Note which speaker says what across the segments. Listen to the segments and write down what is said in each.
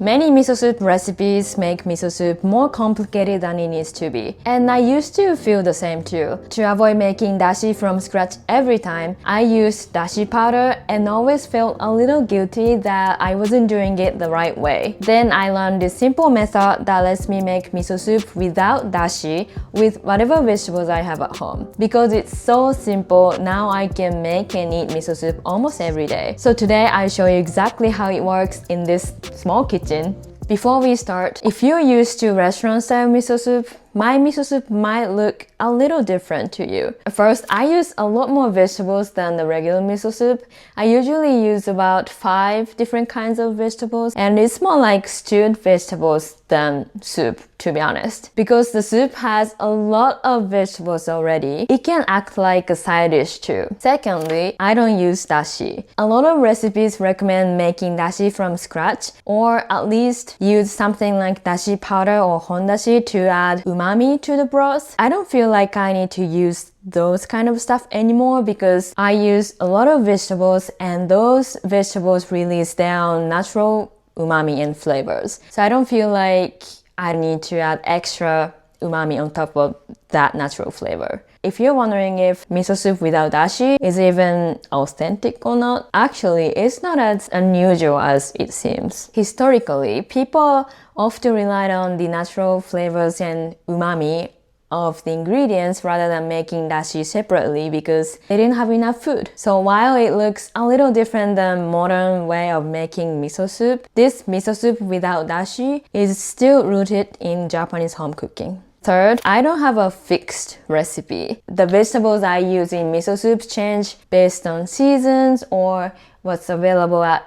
Speaker 1: Many miso soup recipes make miso soup more complicated than it needs to be. And I used to feel the same too. To avoid making dashi from scratch every time, I used dashi powder and always felt a little guilty that I wasn't doing it the right way. Then I learned this simple method that lets me make miso soup without dashi with whatever vegetables I have at home. Because it's so simple, now I can make and eat miso soup almost every day. So today I'll show you exactly how it works in this small kitchen. Before we start, if you're used to restaurant-style miso soup, my miso soup might look a little different to you. First, I use a lot more vegetables than the regular miso soup. I usually use about 5 different kinds of vegetables, and it's more like stewed vegetables than soup, to be honest. Because the soup has a lot of vegetables already, it can act like a side dish too. Secondly, I don't use dashi. A lot of recipes recommend making dashi from scratch, or at least use something like dashi powder or hondashi to add umami to the broth. I don't feel like I need to use those kind of stuff anymore because I use a lot of vegetables and those vegetables release their own natural umami and flavors. So I don't feel like I need to add extra umami on top of that natural flavor. If you're wondering if miso soup without dashi is even authentic or not, actually it's not as unusual as it seems. Historically, people often relied on the natural flavors and umami of the ingredients rather than making dashi separately because they didn't have enough food. So while it looks a little different than modern way of making miso soup, this miso soup without dashi is still rooted in Japanese home cooking. Third, I don't have a fixed recipe. The vegetables I use in miso soups change based on seasons or what's available at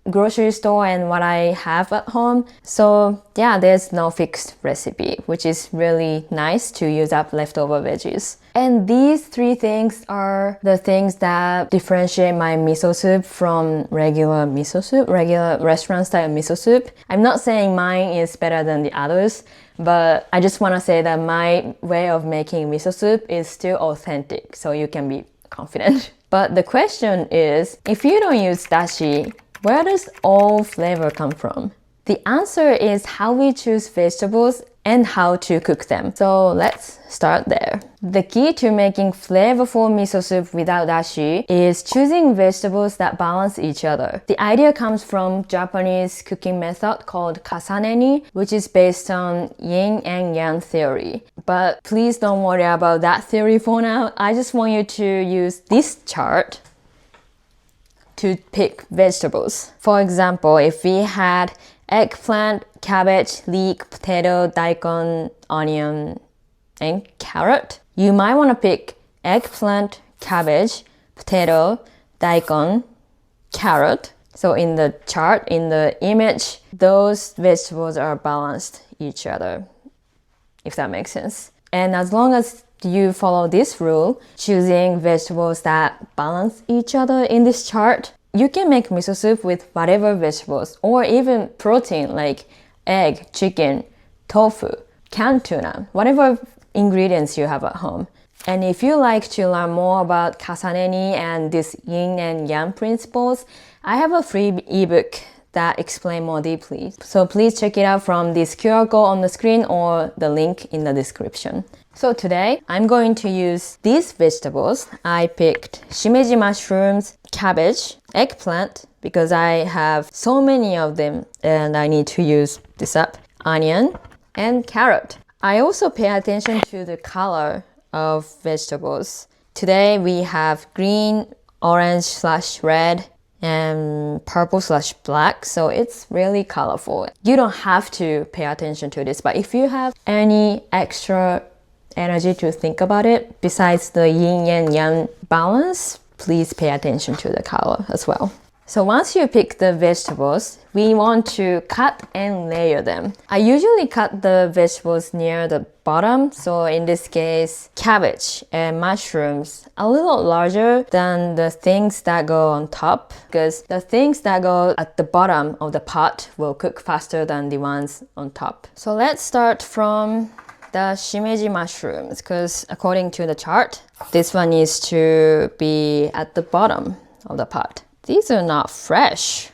Speaker 1: grocery store and what I have at home. So yeah, there's no fixed recipe, which is really nice to use up leftover veggies. And these 3 things are the things that differentiate my miso soup from regular miso soup, regular restaurant style miso soup. I'm not saying mine is better than the others, but I just want to say that my way of making miso soup is still authentic, so you can be confident. But the question is, if you don't use dashi, where does all flavor come from? The answer is how we choose vegetables and how to cook them. So let's start there. The key to making flavorful miso soup without dashi is choosing vegetables that balance each other. The idea comes from Japanese cooking method called kasaneni, which is based on yin and yang theory. But please don't worry about that theory for now. I just want you to use this chart to pick vegetables. For example, if we had eggplant, cabbage, leek, potato, daikon, onion, and carrot, you might want to pick eggplant, cabbage, potato, daikon, carrot. So in the chart, in the image, those vegetables are balanced each other, if that makes sense. And as long as you follow this rule, choosing vegetables that balance each other in this chart, you can make miso soup with whatever vegetables or even protein like egg, chicken, tofu, canned tuna, whatever ingredients you have at home. And if you like to learn more about kasaneni and this yin and yang principles, I have a free ebook that explain more deeply. So please check it out from this QR code on the screen or the link in the description. So today, I'm going to use these vegetables. I picked shimeji mushrooms, cabbage, eggplant, because I have so many of them and I need to use this up, onion, and carrot. I also pay attention to the color of vegetables. Today we have green, orange/red, and purple/black, so it's really colorful. You don't have to pay attention to this, but if you have any extra energy to think about it, besides the yin and yang balance, please pay attention to the color as well. So once you pick the vegetables, we want to cut and layer them. I usually cut the vegetables near the bottom, so in this case, cabbage and mushrooms a little larger than the things that go on top, because the things that go at the bottom of the pot will cook faster than the ones on top. So let's start from the shimeji mushrooms, because according to the chart, this one needs to be at the bottom of the pot. These are not fresh.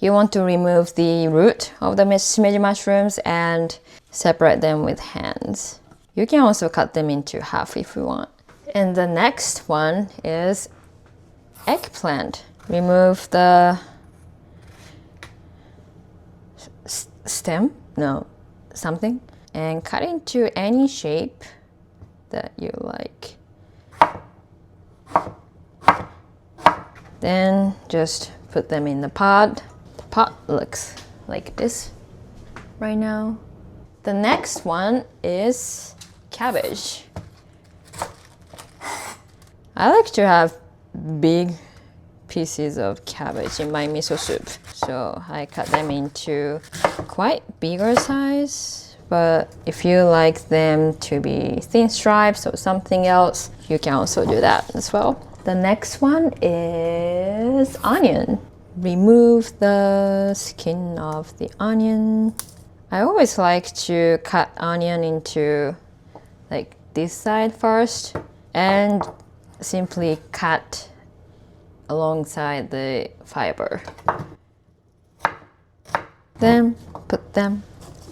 Speaker 1: you want to remove the root of the shimeji mushrooms and separate them with hands. You can also cut them into half if you want. And the next one is eggplant. Remove the stem, no, something, and cut into any shape that you like. Then just put them in the pot. The pot looks like this right now. The next one is cabbage. I like to have big pieces of cabbage in my miso soup. So I cut them into quite bigger size. But if you like them to be thin stripes or something else, you can also do that as well. The next one is onion. Remove the skin of the onion. I always like to cut onion into like this side first and simply cut alongside the fiber. Then put them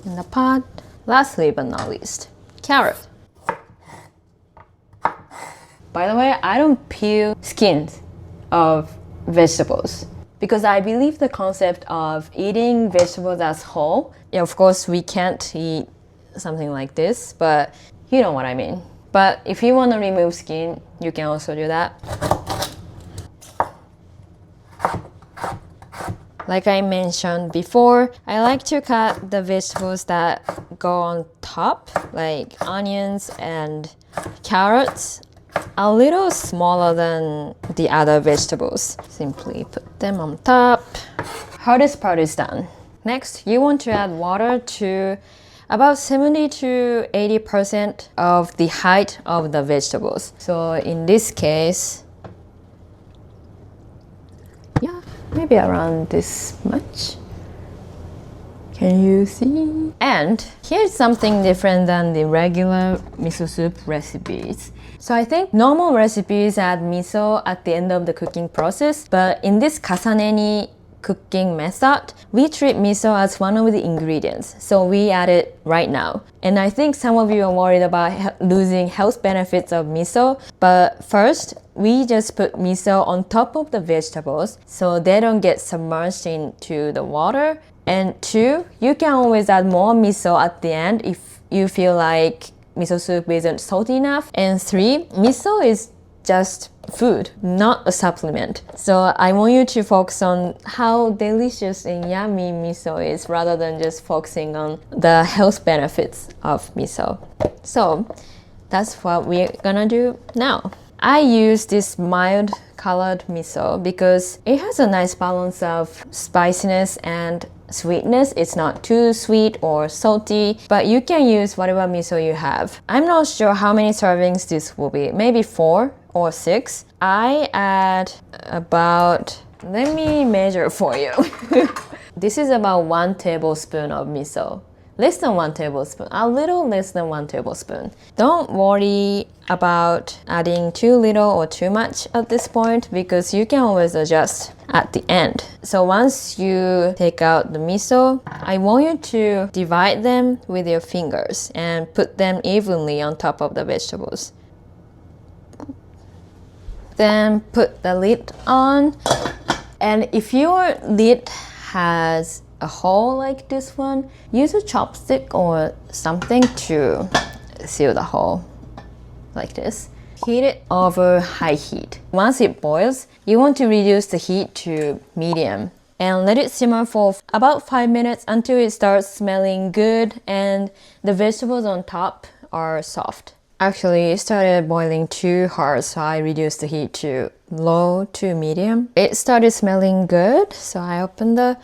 Speaker 1: in the pot. Lastly but not least, carrot. By the way, I don't peel skins of vegetables because I believe the concept of eating vegetables as whole. Yeah, of course, we can't eat something like this, but you know what I mean. But if you want to remove skin, you can also do that. Like I mentioned before, I like to cut the vegetables that go on top, like onions and carrots, a little smaller than the other vegetables. Simply put them on top. Hardest part is done. Next, you want to add water to about 70 to 80% of the height of the vegetables. So in this case, yeah, maybe around this much. Can you see? And here's something different than the regular miso soup recipes. So I think normal recipes add miso at the end of the cooking process, but in this kasaneni cooking method, we treat miso as one of the ingredients. So we add it right now. And I think some of you are worried about losing health benefits of miso, but first, we just put miso on top of the vegetables so they don't get submerged into the water. And two, you can always add more miso at the end if you feel like miso soup isn't salty enough. And three, miso is just food, not a supplement. So I want you to focus on how delicious and yummy miso is rather than just focusing on the health benefits of miso. So that's what we're gonna do now. I use this mild colored miso because it has a nice balance of spiciness and sweetness. It's not too sweet or salty, but you can use whatever miso you have. I'm not sure how many servings this will be, maybe 4 or 6. I add about, let me measure for you. This is about 1 tablespoon of miso. Less than 1 tablespoon, a little less than 1 tablespoon. Don't worry about adding too little or too much at this point because you can always adjust at the end. So once you take out the miso, I want you to divide them with your fingers and put them evenly on top of the vegetables. Then put the lid on, and if your lid has a hole like this one, use a chopstick or something to seal the hole like this. Heat it over high heat. Once it boils, you want to reduce the heat to medium and let it simmer for about 5 minutes until it starts smelling good and the vegetables on top are soft. Actually, it started boiling too hard, so I reduced the heat to low to medium. It started smelling good, so I opened the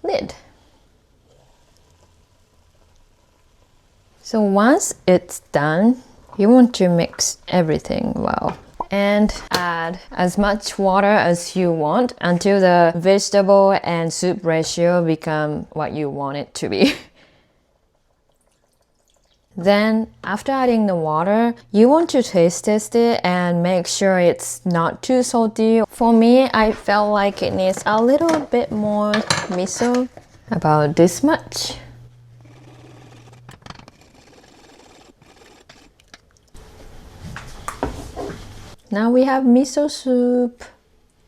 Speaker 1: lid. So once it's done, you want to mix everything well and add as much water as you want until the vegetable and soup ratio become what you want it to be. Then after adding the water, you want to taste test it and make sure it's not too salty. For me, I felt like it needs a little bit more miso, about this much. Now we have miso soup.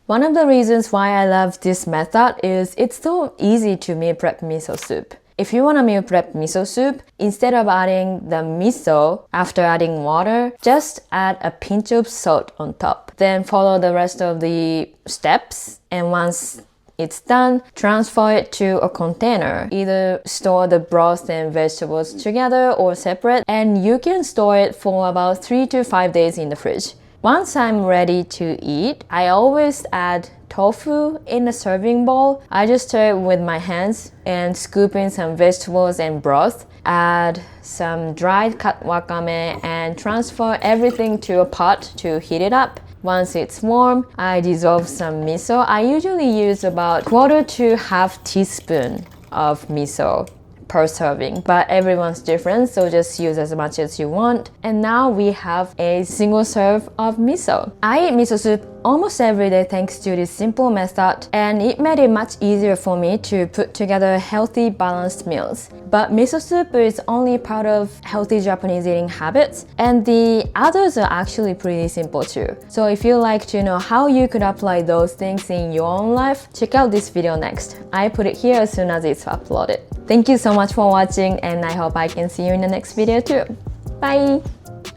Speaker 1: One of the reasons why I love this method is it's so easy to meal prep miso soup. If you want to meal prep miso soup, instead of adding the miso after adding water, just add a pinch of salt on top. Then follow the rest of the steps, and once it's done, transfer it to a container. Either store the broth and vegetables together or separate, and you can store it for about 3 to 5 days in the fridge. Once I'm ready to eat, I always add tofu in a serving bowl. I just stir it with my hands and scoop in some vegetables and broth. Add some dried cut wakame and transfer everything to a pot to heat it up. Once it's warm, I dissolve some miso. I usually use about 1/4 to 1/2 teaspoon of miso per serving, but everyone's different, so just use as much as you want. And now we have a single serve of miso. I eat miso soup almost every day thanks to this simple method, and it made it much easier for me to put together healthy, balanced meals. But miso soup is only part of healthy Japanese eating habits, and the others are actually pretty simple too. So if you like to know how you could apply those things in your own life, check out this video next. I put it here as soon as it's uploaded. Thank you so much for watching, and I hope I can see you in the next video too. Bye!